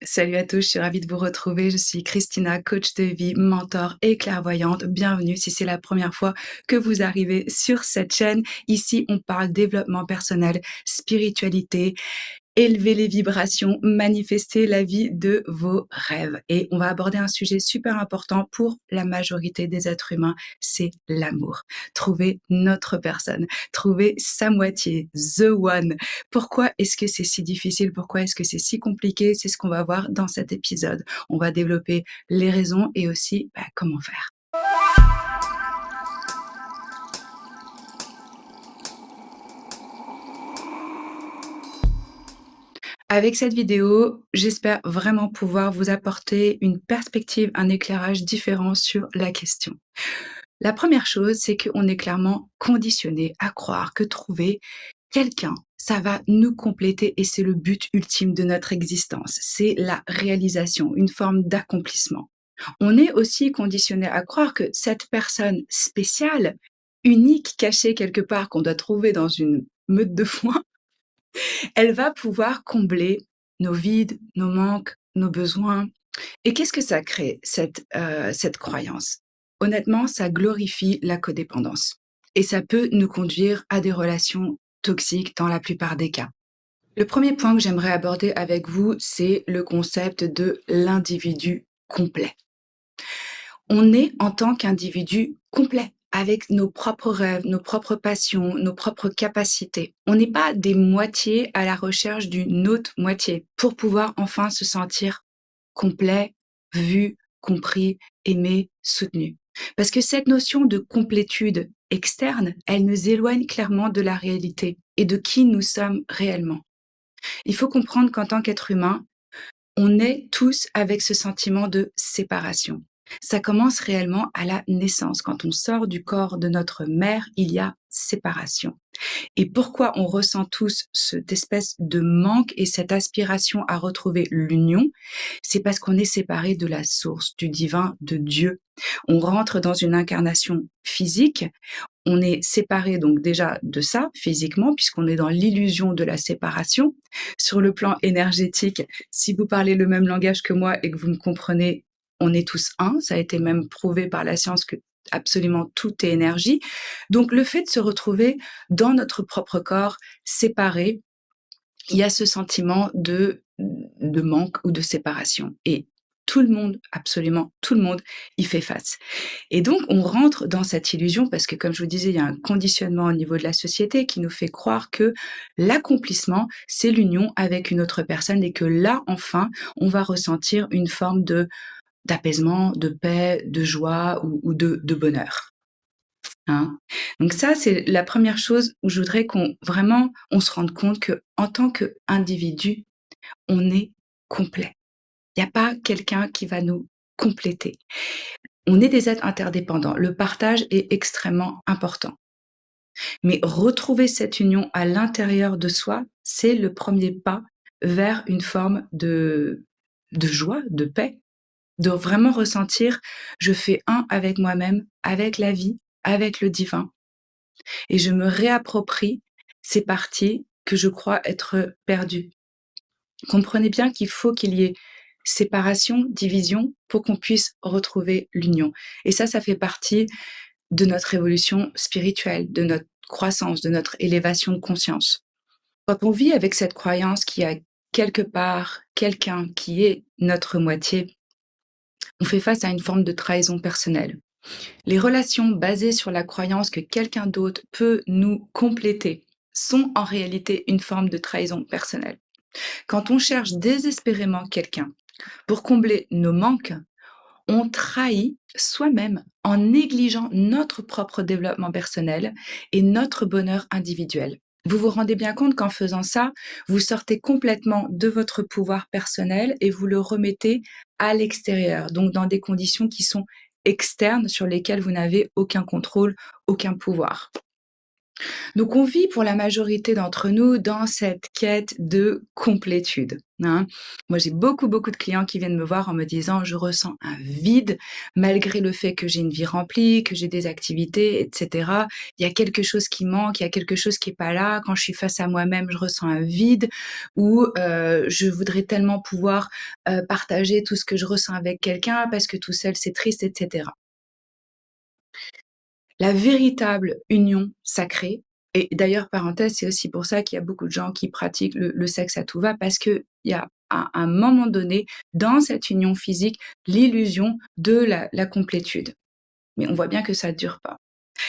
Salut à tous, je suis ravie de vous retrouver. Je suis Christina, coach de vie, mentor et clairvoyante. Bienvenue si c'est la première fois que vous arrivez sur cette chaîne. Ici, on parle développement personnel, spiritualité, élever les vibrations, manifester la vie de vos rêves. Et on va aborder un sujet super important pour la majorité des êtres humains, c'est l'amour. Trouver notre personne, trouver sa moitié, the one. Pourquoi est-ce que c'est si difficile? Pourquoi est-ce que c'est si compliqué? C'est ce qu'on va voir dans cet épisode. On va développer les raisons et aussi comment faire. Avec cette vidéo, j'espère vraiment pouvoir vous apporter une perspective, un éclairage différent sur la question. La première chose, c'est qu'on est clairement conditionné à croire que trouver quelqu'un, ça va nous compléter et c'est le but ultime de notre existence. C'est la réalisation, une forme d'accomplissement. On est aussi conditionné à croire que cette personne spéciale, unique, cachée quelque part, qu'on doit trouver dans une meute de foin, elle va pouvoir combler nos vides, nos manques, nos besoins. Et qu'est-ce que ça crée, cette croyance? Honnêtement, ça glorifie la codépendance et ça peut nous conduire à des relations toxiques dans la plupart des cas. Le premier point que j'aimerais aborder avec vous, c'est le concept de l'individu complet. On est en tant qu'individu complet, avec nos propres rêves, nos propres passions, nos propres capacités. On n'est pas des moitiés à la recherche d'une autre moitié pour pouvoir enfin se sentir complet, vu, compris, aimé, soutenu. Parce que cette notion de complétude externe, elle nous éloigne clairement de la réalité et de qui nous sommes réellement. Il faut comprendre qu'en tant qu'être humain, on est tous avec ce sentiment de séparation. Ça commence réellement à la naissance. Quand on sort du corps de notre mère, il y a séparation. Et pourquoi on ressent tous cette espèce de manque et cette aspiration à retrouver l'union? C'est parce qu'on est séparé de la source, du divin, de Dieu. On rentre dans une incarnation physique, on est séparé donc déjà de ça physiquement puisqu'on est dans l'illusion de la séparation. Sur le plan énergétique, si vous parlez le même langage que moi et que vous me comprenez, on est tous un. Ça a été même prouvé par la science que absolument tout est énergie. Donc le fait de se retrouver dans notre propre corps, séparé, il y a ce sentiment de manque ou de séparation. Et tout le monde, absolument tout le monde, y fait face. Et donc, on rentre dans cette illusion parce que, comme je vous disais, il y a un conditionnement au niveau de la société qui nous fait croire que l'accomplissement, c'est l'union avec une autre personne et que là, enfin, on va ressentir une forme d'apaisement, de paix, de joie ou de bonheur. Hein. Donc ça, c'est la première chose où je voudrais qu'on vraiment, on se rende compte que en tant qu'individu, on est complet. Il n'y a pas quelqu'un qui va nous compléter. On est des êtres interdépendants. Le partage est extrêmement important. Mais retrouver cette union à l'intérieur de soi, c'est le premier pas vers une forme de joie, de paix, de vraiment ressentir, je fais un avec moi-même, avec la vie, avec le divin, et je me réapproprie ces parties que je crois être perdues. Comprenez bien qu'il faut qu'il y ait séparation, division, pour qu'on puisse retrouver l'union. Et ça fait partie de notre évolution spirituelle, de notre croissance, de notre élévation de conscience. Quand on vit avec cette croyance qu'il y a quelque part quelqu'un qui est notre moitié, on fait face à une forme de trahison personnelle. Les relations basées sur la croyance que quelqu'un d'autre peut nous compléter sont en réalité une forme de trahison personnelle. Quand on cherche désespérément quelqu'un pour combler nos manques, on trahit soi-même en négligeant notre propre développement personnel et notre bonheur individuel. Vous vous rendez bien compte qu'en faisant ça, vous sortez complètement de votre pouvoir personnel et vous le remettez à l'extérieur, donc dans des conditions qui sont externes sur lesquelles vous n'avez aucun contrôle, aucun pouvoir. Donc on vit pour la majorité d'entre nous dans cette quête de complétude, hein. Moi, j'ai beaucoup, beaucoup de clients qui viennent me voir en me disant: «Je ressens un vide malgré le fait que j'ai une vie remplie, que j'ai des activités et cetera. Il y a quelque chose qui manque, il y a quelque chose qui est pas là. Quand je suis face à moi-même, je ressens un vide» ou «Je voudrais tellement pouvoir, partager tout ce que je ressens avec quelqu'un parce que tout seul, c'est triste» et cetera. La véritable union sacrée et d'ailleurs, parenthèse, c'est aussi pour ça qu'il y a beaucoup de gens qui pratiquent le sexe à tout va parce qu'il y a à un moment donné, dans cette union physique, l'illusion de la complétude. Mais on voit bien que ça dure pas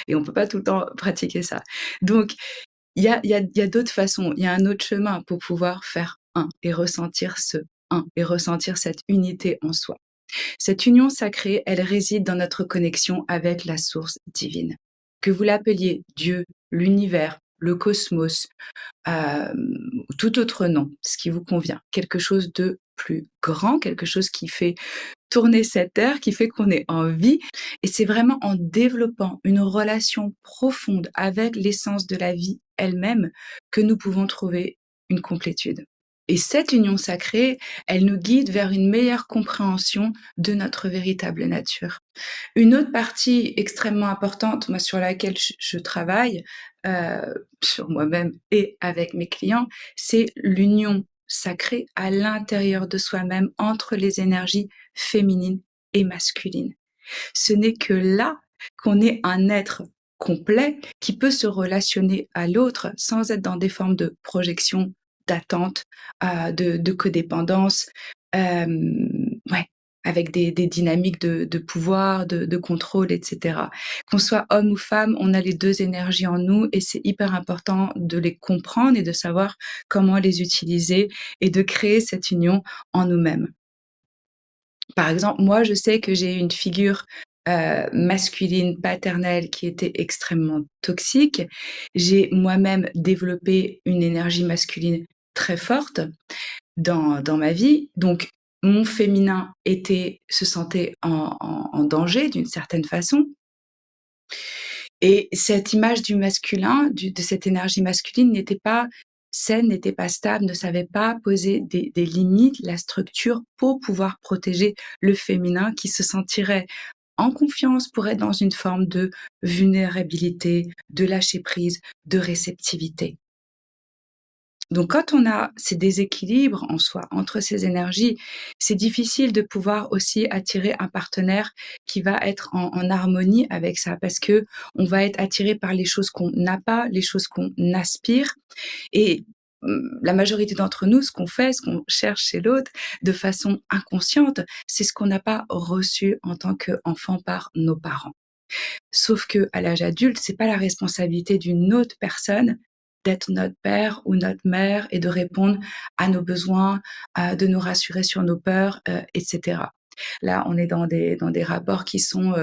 et on peut pas tout le temps pratiquer ça. Donc il y a d'autres façons, il y a un autre chemin pour pouvoir faire un et ressentir ce un et ressentir cette unité en soi. Cette union sacrée, elle réside dans notre connexion avec la source divine. Que vous l'appeliez Dieu, l'univers, le cosmos, ou tout autre nom, ce qui vous convient. Quelque chose de plus grand, quelque chose qui fait tourner cette terre, qui fait qu'on est en vie. Et c'est vraiment en développant une relation profonde avec l'essence de la vie elle-même que nous pouvons trouver une complétude. Et cette union sacrée, elle nous guide vers une meilleure compréhension de notre véritable nature. Une autre partie extrêmement importante, moi, sur laquelle je travaille, sur moi-même et avec mes clients, c'est l'union sacrée à l'intérieur de soi-même entre les énergies féminines et masculines. Ce n'est que là qu'on est un être complet qui peut se relationner à l'autre sans être dans des formes de projection, d'attente, de codépendance, ouais, avec des dynamiques de pouvoir, de contrôle et cetera. Qu'on soit homme ou femme, on a les 2 énergies en nous et c'est hyper important de les comprendre et de savoir comment les utiliser et de créer cette union en nous-mêmes. Par exemple, moi, je sais que j'ai une figure, masculine paternelle qui était extrêmement toxique. J'ai moi-même développé une énergie masculine très forte dans ma vie. Donc mon féminin se sentait en danger d'une certaine façon et cette image du masculin, de cette énergie masculine n'était pas saine, n'était pas stable, ne savait pas poser des limites, la structure pour pouvoir protéger le féminin qui se sentirait en confiance pour être dans une forme de vulnérabilité, de lâcher prise, de réceptivité. Donc quand on a ces déséquilibres en soi, entre ces énergies, c'est difficile de pouvoir aussi attirer un partenaire qui va être en harmonie avec ça parce que on va être attiré par les choses qu'on n'a pas, les choses qu'on aspire et la majorité d'entre nous, ce qu'on fait, ce qu'on cherche chez l'autre de façon inconsciente, c'est ce qu'on n'a pas reçu en tant qu'enfant par nos parents. Sauf qu'à l'âge adulte, c'est pas la responsabilité d'une autre personne d'être notre père ou notre mère et de répondre à nos besoins, de nous rassurer sur nos peurs, et cetera. Là, on est dans des rapports qui sont,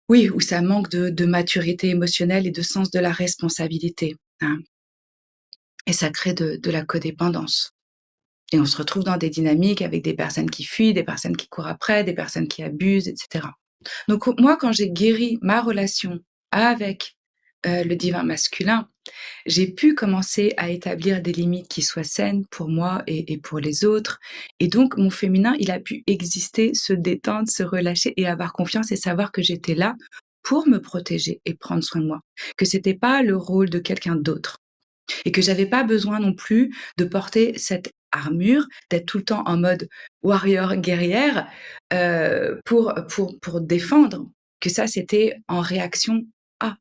oui, où ça manque de maturité émotionnelle et de sens de la responsabilité, hein, et ça crée de la codépendance et on se retrouve dans des dynamiques avec des personnes qui fuient, des personnes qui courent après, des personnes qui abusent et cetera. Donc moi, quand j'ai guéri ma relation avec, le divin masculin, j'ai pu commencer à établir des limites qui soient saines pour moi et pour les autres et donc mon féminin, il a pu exister, se détendre, se relâcher et avoir confiance et savoir que j'étais là pour me protéger et prendre soin de moi. Que c'était pas le rôle de quelqu'un d'autre et que j'avais pas besoin non plus de porter cette armure, d'être tout le temps en mode warrior guerrière, pour défendre, que ça c'était en réaction à.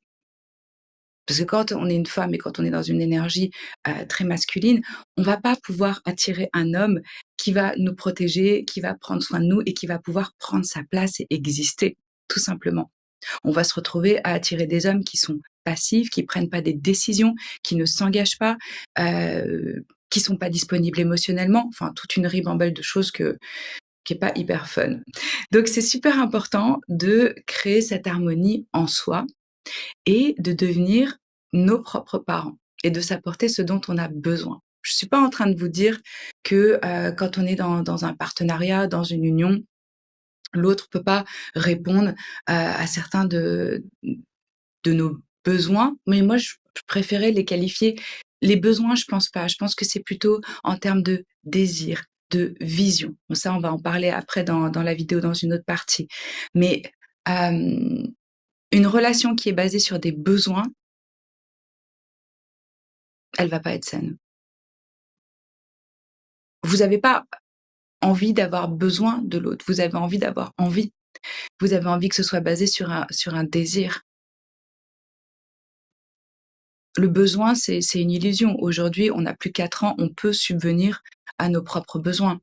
Parce que quand on est une femme et quand on est dans une énergie, très masculine, on va pas pouvoir attirer un homme qui va nous protéger, qui va prendre soin de nous et qui va pouvoir prendre sa place et exister, tout simplement. On va se retrouver à attirer des hommes qui sont passifs, qui prennent pas des décisions, qui ne s'engagent pas, qui sont pas disponibles émotionnellement, enfin toute une ribambelle de choses qui est pas hyper fun. Donc c'est super important de créer cette harmonie en soi et de devenir nos propres parents et de s'apporter ce dont on a besoin. Je suis pas en train de vous dire que, quand on est dans un partenariat, dans une union, l'autre peut pas répondre, à certains de nos besoins, mais moi je préférais les qualifier les besoins, je pense pas. Je pense que c'est plutôt en termes de désir, de vision. Bon ça, on va en parler après dans la vidéo, dans une autre partie. Mais, hem, une relation qui est basée sur des besoins, elle va pas être saine. Vous avez pas envie d'avoir besoin de l'autre, vous avez envie d'avoir envie. Vous avez envie que ce soit basé sur un désir. Le besoin, c'est une illusion. Aujourd'hui, on n'a plus 4 ans, on peut subvenir à nos propres besoins.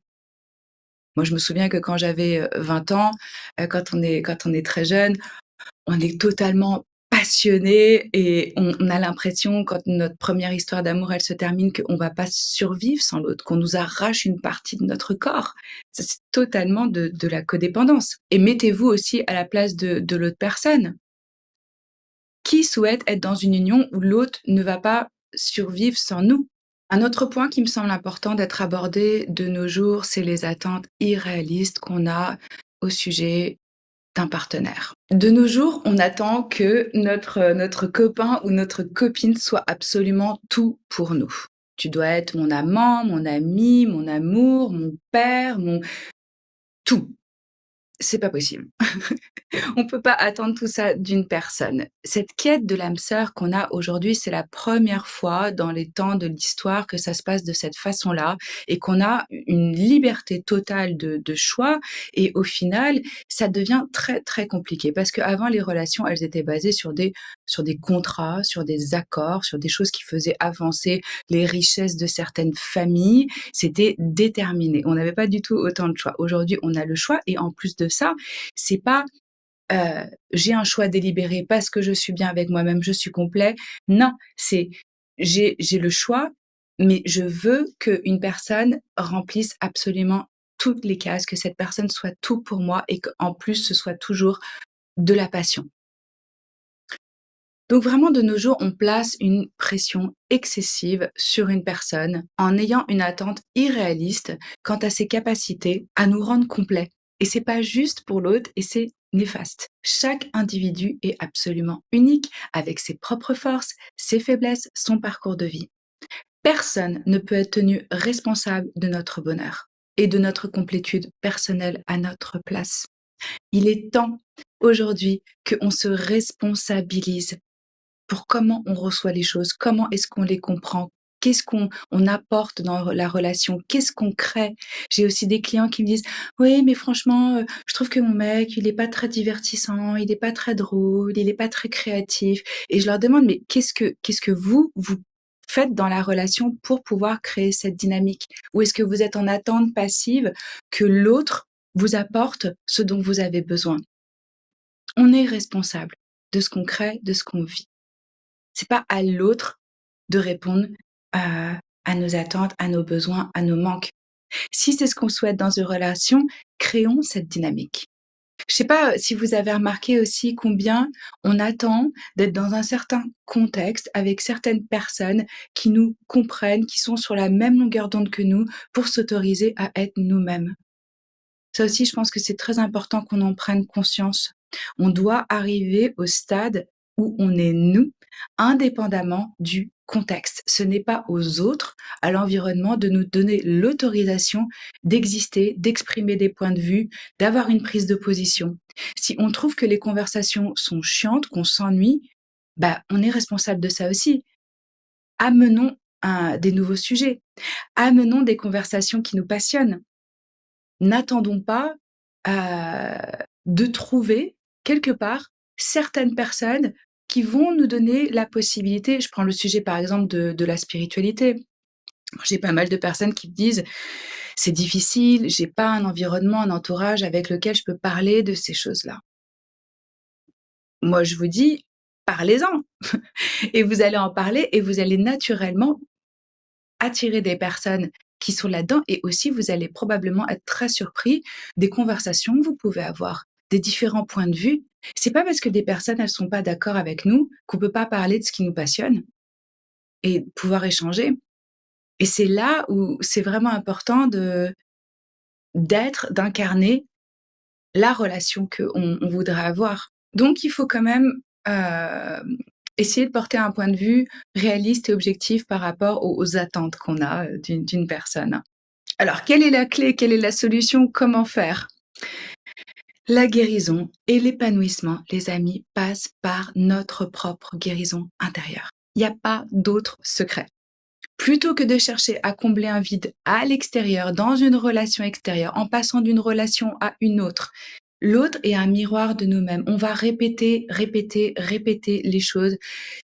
Moi, je me souviens que quand j'avais, 20 ans, quand on est très jeune, on est totalement passionné et on a l'impression quand notre première histoire d'amour, elle se termine, qu'on va pas survivre sans l'autre, qu'on nous arrache une partie de notre corps. Ça, c'est totalement de la codépendance et mettez-vous aussi à la place de l'autre personne. Qui souhaite être dans une union où l'autre ne va pas survivre sans nous? Un autre point qui me semble important d'être abordé de nos jours, c'est les attentes irréalistes qu'on a au sujet d'un partenaire. De nos jours, on attend que notre copain ou notre copine soit absolument tout pour nous. Tu dois être mon amant, mon ami, mon amour, mon père, mon tout. C'est pas possible. On peut pas attendre tout ça d'une personne. Cette quête de l'âme sœur qu'on a aujourd'hui, c'est la première fois dans les temps de l'histoire que ça se passe de cette façon-là et qu'on a une liberté totale de choix et au final, ça devient très, très compliqué parce qu'avant les relations, elles étaient basées sur des contrats, sur des accords, sur des choses qui faisaient avancer les richesses de certaines familles. C'était déterminé. On n'avait pas du tout autant de choix. Aujourd'hui, on a le choix et en plus de ça, c'est pas j'ai un choix délibéré parce que je suis bien avec moi-même, je suis complet. Non, c'est j'ai le choix, mais je veux qu'une personne remplisse absolument toutes les cases, que cette personne soit tout pour moi et qu'en plus ce soit toujours de la passion. Donc vraiment de nos jours, on place une pression excessive sur une personne en ayant une attente irréaliste quant à ses capacités à nous rendre complets. Et c'est pas juste pour l'autre et c'est néfaste. Chaque individu est absolument unique avec ses propres forces, ses faiblesses, son parcours de vie. Personne ne peut être tenu responsable de notre bonheur et de notre complétude personnelle à notre place. Il est temps aujourd'hui qu'on se responsabilise pour comment on reçoit les choses, comment est-ce qu'on les comprend, qu'est-ce qu'on apporte dans la relation, qu'est-ce qu'on crée. J'ai aussi des clients qui me disent: «Oui, mais franchement, je trouve que mon mec, il est pas très divertissant, il est pas très drôle, il est pas très créatif» et je leur demande: «Mais qu'est-ce que vous faites dans la relation pour pouvoir créer cette dynamique? Ou est-ce que vous êtes en attente passive que l'autre vous apporte ce dont vous avez besoin?» On est responsable de ce qu'on crée, de ce qu'on vit. C'est pas à l'autre de répondre à nos attentes, à nos besoins, à nos manques. Si c'est ce qu'on souhaite dans une relation, créons cette dynamique. Je sais pas, si vous avez remarqué aussi combien on attend d'être dans un certain contexte avec certaines personnes qui nous comprennent, qui sont sur la même longueur d'onde que nous pour s'autoriser à être nous-mêmes. Ça aussi, je pense que c'est très important qu'on en prenne conscience. On doit arriver au stade où on est nous, indépendamment du contexte. Ce n'est pas aux autres, à l'environnement, de nous donner l'autorisation d'exister, d'exprimer des points de vue, d'avoir une prise de position. Si on trouve que les conversations sont chiantes, qu'on s'ennuie, bah, on est responsable de ça aussi. Amenons des nouveaux sujets, amenons des conversations qui nous passionnent. N'attendons pas, de trouver quelque part certaines personnes qui vont nous donner la possibilité je prends le sujet par exemple de la spiritualité. J'ai pas mal de personnes qui me disent: «C'est difficile, j'ai pas un environnement, un entourage avec lequel je peux parler de ces choses-là». Moi je vous dis: «Parlez-en» et vous allez en parler et vous allez naturellement attirer des personnes qui sont là-dedans et aussi vous allez probablement être très surpris des conversations que vous pouvez avoir, des différents points de vue. C'est pas parce que des personnes, elles sont pas d'accord avec nous qu'on peut pas parler de ce qui nous passionne et pouvoir échanger et c'est là où c'est vraiment important d'incarner la relation qu'on on voudrait avoir. Donc il faut quand même, Essayer de porter un point de vue réaliste et objectif par rapport aux attentes qu'on a, d'une personne. Alors quelle est la clé? Quelle est la solution? Comment faire? La guérison et l'épanouissement, les amis, passent par notre propre guérison intérieure. Il y a pas d'autre secret. Plutôt que de chercher à combler un vide à l'extérieur, dans une relation extérieure, en passant d'une relation à une autre, l'autre est un miroir de nous-mêmes. On va répéter, répéter, répéter les choses.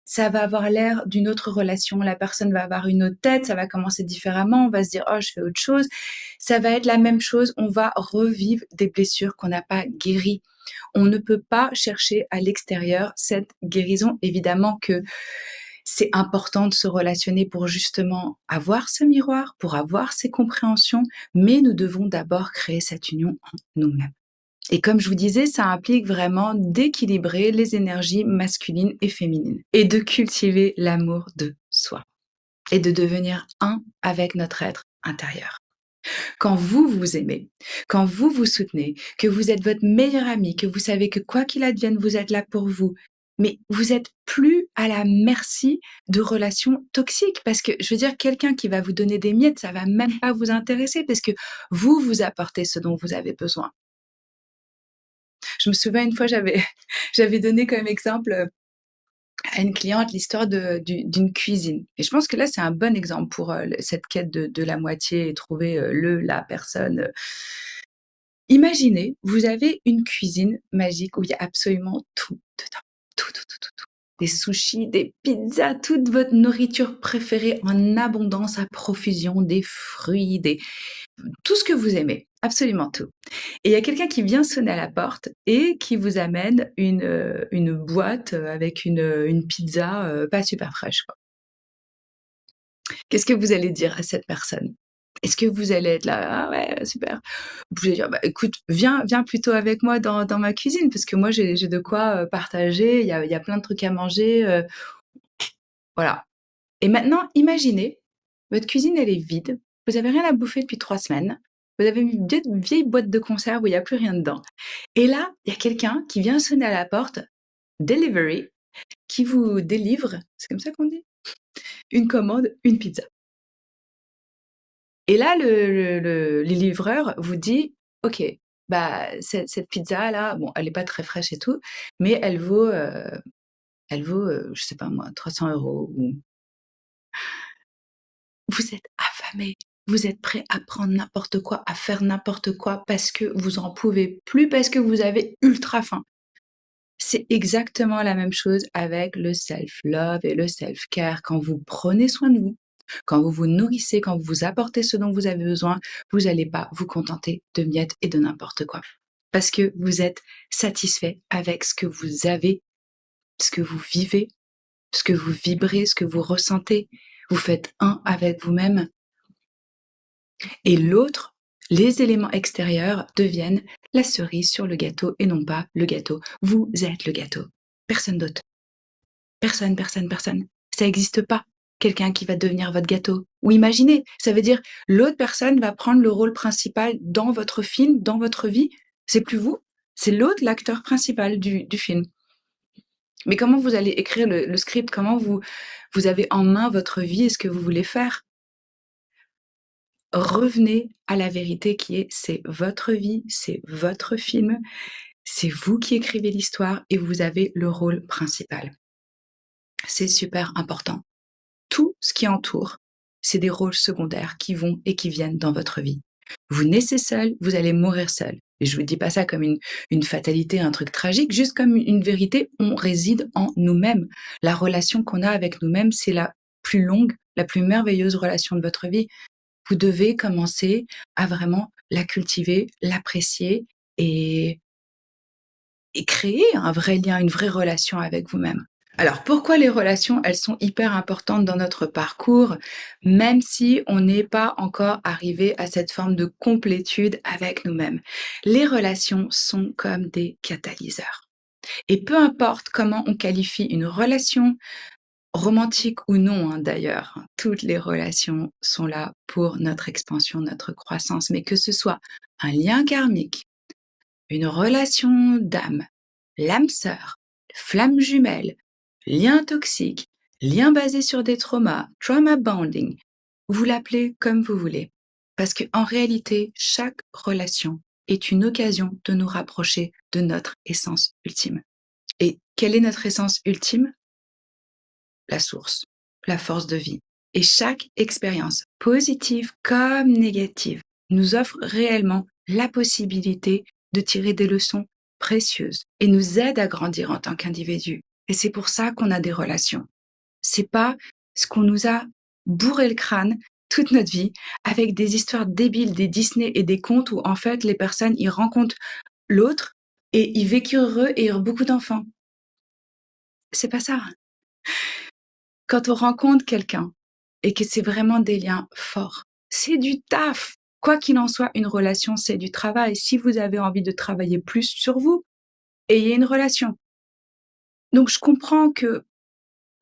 Ça va avoir l'air d'une autre relation. La personne va avoir une autre tête, ça va commencer différemment. On va se dire, oh, je fais autre chose. Ça va être la même chose. On va revivre des blessures qu'on n'a pas guéries. On ne peut pas chercher à l'extérieur cette guérison. Évidemment que c'est important de se relationner pour justement avoir ce miroir, pour avoir ces compréhensions, mais nous devons d'abord créer cette union en nous-mêmes. Et comme je vous disais, ça implique vraiment d'équilibrer les énergies masculines et féminines et de cultiver l'amour de soi et de devenir un avec notre être intérieur. Quand vous vous aimez, quand vous vous soutenez, que vous êtes votre meilleur ami, que vous savez que quoi qu'il advienne, vous êtes là pour vous, mais vous êtes plus à la merci de relations toxiques. Parce que, je veux dire, quelqu'un qui va vous donner des miettes, ça va même pas vous intéresser parce que vous apportez ce dont vous avez besoin. Je me souviens une fois, j'avais donné comme exemple, à une cliente l'histoire d'une cuisine et je pense que là, c'est un bon exemple pour, cette quête de la moitié et trouver, la personne. Imaginez, vous avez une cuisine magique où il y a absolument tout dedans. Tout, tout, tout, tout, tout. Des sushis, des pizzas, toute votre nourriture préférée en abondance, à profusion, des fruits, des tout ce que vous aimez, absolument tout. Et il y a quelqu'un qui vient sonner à la porte et qui vous amène une boîte, avec une pizza, pas super fraîche, quoi. Qu'est-ce que vous allez dire à cette personne? Est-ce que vous allez être là: «Ah ouais, super». Vous pouvez dire: «Bah, écoute, viens plutôt avec moi dans ma cuisine parce que moi j'ai de quoi, partager, il y a plein de trucs à manger, voilà». Et maintenant, imaginez, votre cuisine, elle est vide, vous avez rien à bouffer depuis 3 semaines, vous avez une vieille boîte de conserve où il y a plus rien dedans. Et là, il y a quelqu'un qui vient sonner à la porte, delivery, qui vous délivre, c'est comme ça qu'on dit? Une commande, une pizza. Et là, le livreur vous dit: «OK, bah, cette pizza-là, bon, elle est pas très fraîche et tout, mais elle vaut, je sais pas moi, 300 € ou». Vous êtes affamé, vous êtes prêt à prendre n'importe quoi, à faire n'importe quoi parce que vous en pouvez plus, parce que vous avez ultra faim. C'est exactement la même chose avec le self-love et le self-care. Quand vous prenez soin de vous, quand vous vous nourrissez, quand vous vous apportez ce dont vous avez besoin, vous allez pas vous contenter de miettes et de n'importe quoi. Parce que vous êtes satisfait avec ce que vous avez, ce que vous vivez, ce que vous vibrez, ce que vous ressentez. Vous faites un avec vous-même et l'autre, les éléments extérieurs deviennent la cerise sur le gâteau et non pas le gâteau. Vous êtes le gâteau, personne d'autre. Personne, personne, personne. Ça existe pas, quelqu'un qui va devenir votre gâteau. Ou imaginez, ça veut dire l'autre personne va prendre le rôle principal dans votre film, dans votre vie. C'est plus vous, c'est l'autre l'acteur principal du film. Mais comment vous allez écrire le script? Comment vous avez en main votre vie et ce que vous voulez faire? Revenez à la vérité qui est: c'est votre vie, c'est votre film, c'est vous qui écrivez l'histoire et vous avez le rôle principal. C'est super important. Tout ce qui entoure, c'est des rôles secondaires qui vont et qui viennent dans votre vie. Vous naissez seul, vous allez mourir seul. Et je vous dis pas ça comme une fatalité, un truc tragique, juste comme une vérité, on réside en nous-mêmes. La relation qu'on a avec nous-mêmes, c'est la plus longue, la plus merveilleuse relation de votre vie. Vous devez commencer à vraiment la cultiver, l'apprécier et créer un vrai lien, une vraie relation avec vous-même. Alors pourquoi les relations, elles sont hyper importantes dans notre parcours, même si on n'est pas encore arrivé à cette forme de complétude avec nous-mêmes? Les relations sont comme des catalyseurs. Et peu importe comment on qualifie une relation, romantique ou non, hein, d'ailleurs, hein, toutes les relations sont là pour notre expansion, notre croissance, mais que ce soit un lien karmique, une relation d'âme, l'âme sœur, flamme jumelle, lien toxique, lien basé sur des traumas, trauma bonding, vous l'appelez comme vous voulez. Parce qu'en réalité, chaque relation est une occasion de nous rapprocher de notre essence ultime. Et quelle est notre essence ultime? La source, la force de vie. Et chaque expérience, positive comme négative, nous offre réellement la possibilité de tirer des leçons précieuses et nous aide à grandir en tant qu'individu. Et c'est pour ça qu'on a des relations. C'est pas ce qu'on nous a bourré le crâne toute notre vie avec des histoires débiles, des Disney et des contes où en fait les personnes ils rencontrent l'autre et ils vécurent heureux et eurent beaucoup d'enfants. C'est pas ça. Quand on rencontre quelqu'un et que c'est vraiment des liens forts, c'est du taf. Quoi qu'il en soit, une relation, c'est du travail. Si vous avez envie de travailler plus sur vous, ayez une relation. Donc je comprends que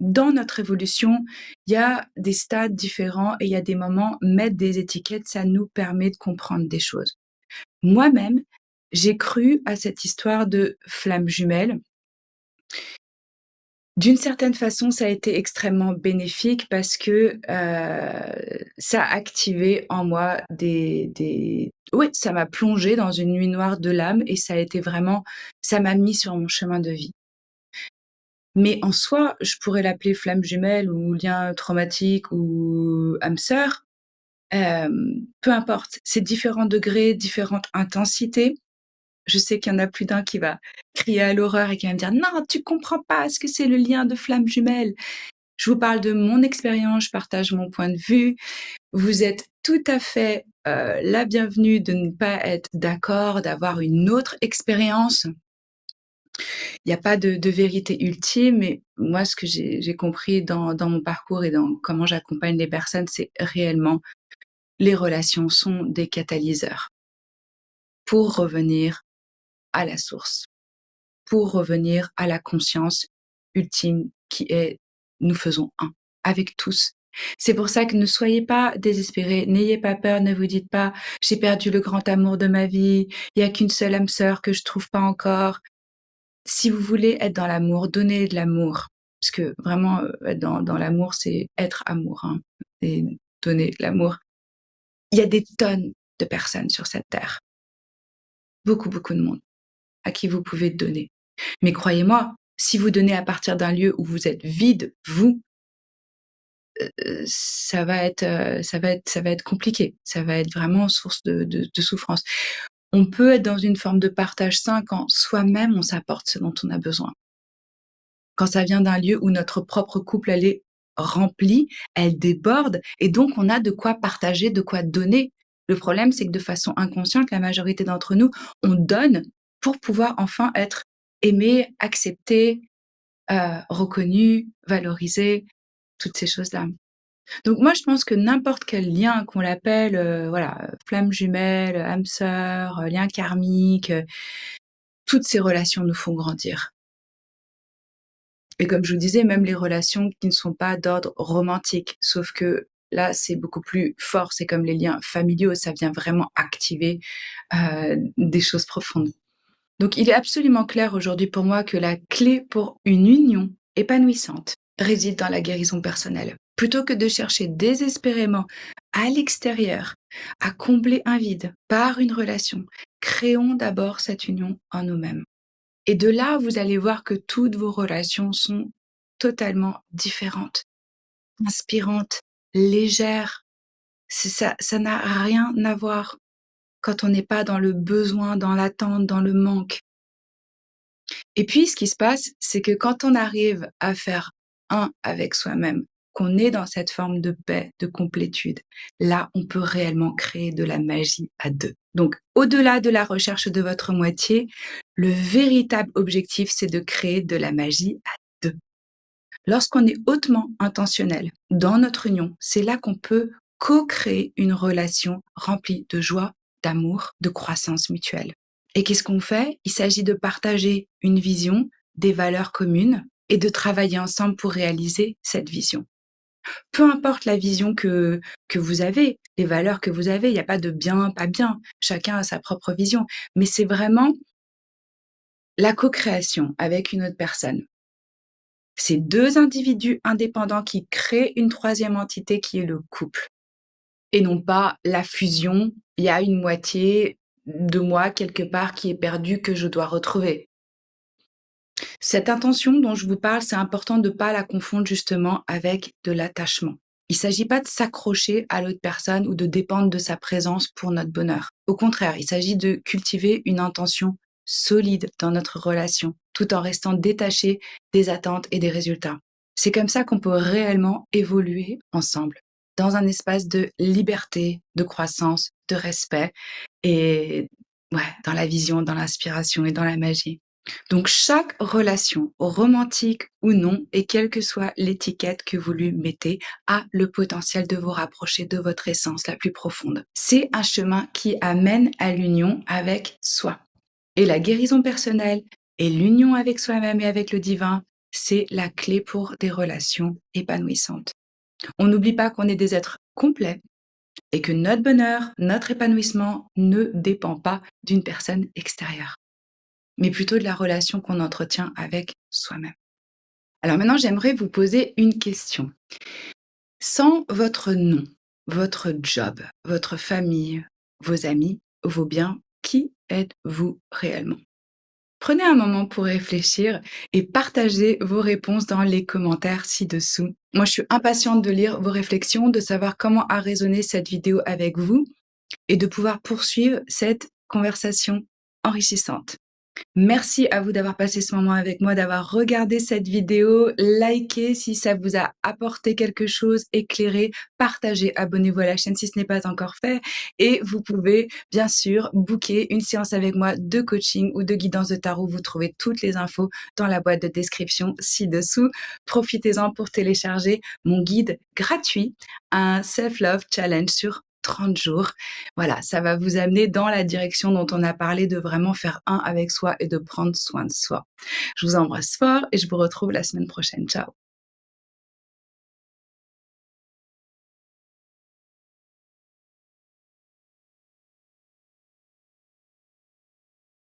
dans notre évolution, il y a des stades différents et il y a des moments, mettre des étiquettes, ça nous permet de comprendre des choses. Moi-même, j'ai cru à cette histoire de flamme jumelle. D'une certaine façon, ça a été extrêmement bénéfique parce que, ça a activé en moi des oui, ça m'a plongée dans une nuit noire de l'âme et ça a été vraiment ça m'a mis sur mon chemin de vie. Mais en soi, je pourrais l'appeler flamme jumelle ou lien traumatique ou âme sœur, peu importe. C'est différents degrés, différentes intensités. Je sais qu'il y en a plus d'un qui va crier à l'horreur et qui va me dire: «Non, tu comprends pas ce que c'est le lien de flamme jumelle». Je vous parle de mon expérience, je partage mon point de vue. Vous êtes tout à fait, la bienvenue de ne pas être d'accord, d'avoir une autre expérience. Il y a pas de vérité ultime, mais moi ce que j'ai compris dans mon parcours et dans comment j'accompagne les personnes, c'est réellement les relations sont des catalyseurs pour revenir à la source, pour revenir à la conscience ultime qui est: nous faisons un, avec tous. C'est pour ça que ne soyez pas désespérés, n'ayez pas peur, ne vous dites pas: «J'ai perdu le grand amour de ma vie, il y a qu'une seule âme sœur que je trouve pas encore». Si vous voulez être dans l'amour, donnez de l'amour. Parce que vraiment, être dans l'amour, c'est être amour, hein, et donner de l'amour. Il y a des tonnes de personnes sur cette terre, beaucoup, beaucoup de monde à qui vous pouvez donner. Mais croyez-moi, si vous donnez à partir d'un lieu où vous êtes vide, vous, ça va être compliqué. Ça va être vraiment source de souffrance. On peut être dans une forme de partage sain quand soi-même on s'apporte ce dont on a besoin. Quand ça vient d'un lieu où notre propre couple, elle est remplie, elle déborde et donc on a de quoi partager, de quoi donner. Le problème, c'est que de façon inconsciente, la majorité d'entre nous, on donne pour pouvoir enfin être aimé, accepté, reconnu, valorisé, toutes ces choses-là. Donc moi, je pense que n'importe quel lien qu'on l'appelle, voilà, flamme jumelle, âme sœur, lien karmique, toutes ces relations nous font grandir. Et comme je vous disais, même les relations qui ne sont pas d'ordre romantique, sauf que là, c'est beaucoup plus fort. C'est comme les liens familiaux, ça vient vraiment activer, des choses profondes. Donc il est absolument clair aujourd'hui pour moi que la clé pour une union épanouissante réside dans la guérison personnelle. Plutôt que de chercher désespérément à l'extérieur à combler un vide par une relation, créons d'abord cette union en nous-mêmes. Et de là, vous allez voir que toutes vos relations sont totalement différentes, inspirantes, légères. C'est ça, ça n'a rien à voir quand on n'est pas dans le besoin, dans l'attente, dans le manque. Et puis, ce qui se passe, c'est que quand on arrive à faire un avec soi-même, qu'on est dans cette forme de paix, de complétude, là, on peut réellement créer de la magie à deux. Donc, au-delà de la recherche de votre moitié, le véritable objectif, c'est de créer de la magie à deux. Lorsqu'on est hautement intentionnel dans notre union, c'est là qu'on peut co-créer une relation remplie de joie, d'amour, de croissance mutuelle. Et qu'est-ce qu'on fait? Il s'agit de partager une vision, des valeurs communes et de travailler ensemble pour réaliser cette vision. Peu importe la vision que vous avez, les valeurs que vous avez, il n'y a pas de bien, pas bien. Chacun a sa propre vision. Mais c'est vraiment la co-création avec une autre personne. C'est 2 individus indépendants qui créent une troisième entité qui est le couple et non pas la fusion. Il y a une moitié de moi quelque part qui est perdue que je dois retrouver. Cette intention dont je vous parle, c'est important de ne pas la confondre justement avec de l'attachement. Il ne s'agit pas de s'accrocher à l'autre personne ou de dépendre de sa présence pour notre bonheur. Au contraire, il s'agit de cultiver une intention solide dans notre relation, tout en restant détaché des attentes et des résultats. C'est comme ça qu'on peut réellement évoluer ensemble, dans un espace de liberté, de croissance, de respect et ouais, dans la vision, dans l'inspiration et dans la magie. Donc chaque relation, romantique ou non, et quelle que soit l'étiquette que vous lui mettez, a le potentiel de vous rapprocher de votre essence la plus profonde. C'est un chemin qui amène à l'union avec soi. Et la guérison personnelle et l'union avec soi-même et avec le divin, c'est la clé pour des relations épanouissantes. On n'oublie pas qu'on est des êtres complets et que notre bonheur, notre épanouissement ne dépend pas d'une personne extérieure, mais plutôt de la relation qu'on entretient avec soi-même. Alors maintenant, j'aimerais vous poser une question. Sans votre nom, votre job, votre famille, vos amis, vos biens, qui êtes-vous réellement? Prenez un moment pour réfléchir et partagez vos réponses dans les commentaires ci-dessous. Moi, je suis impatiente de lire vos réflexions, de savoir comment a résonné cette vidéo avec vous et de pouvoir poursuivre cette conversation enrichissante. Merci à vous d'avoir passé ce moment avec moi, d'avoir regardé cette vidéo. Likez si ça vous a apporté quelque chose, éclairé, partagez, abonnez-vous à la chaîne si ce n'est pas encore fait. Et vous pouvez bien sûr booker une séance avec moi de coaching ou de guidance de tarot. Vous trouvez toutes les infos dans la boîte de description ci-dessous. Profitez-en pour télécharger mon guide gratuit, un Self-Love Challenge sur 30 jours. Voilà, ça va vous amener dans la direction dont on a parlé, de vraiment faire un avec soi et de prendre soin de soi. Je vous embrasse fort et je vous retrouve la semaine prochaine. Ciao.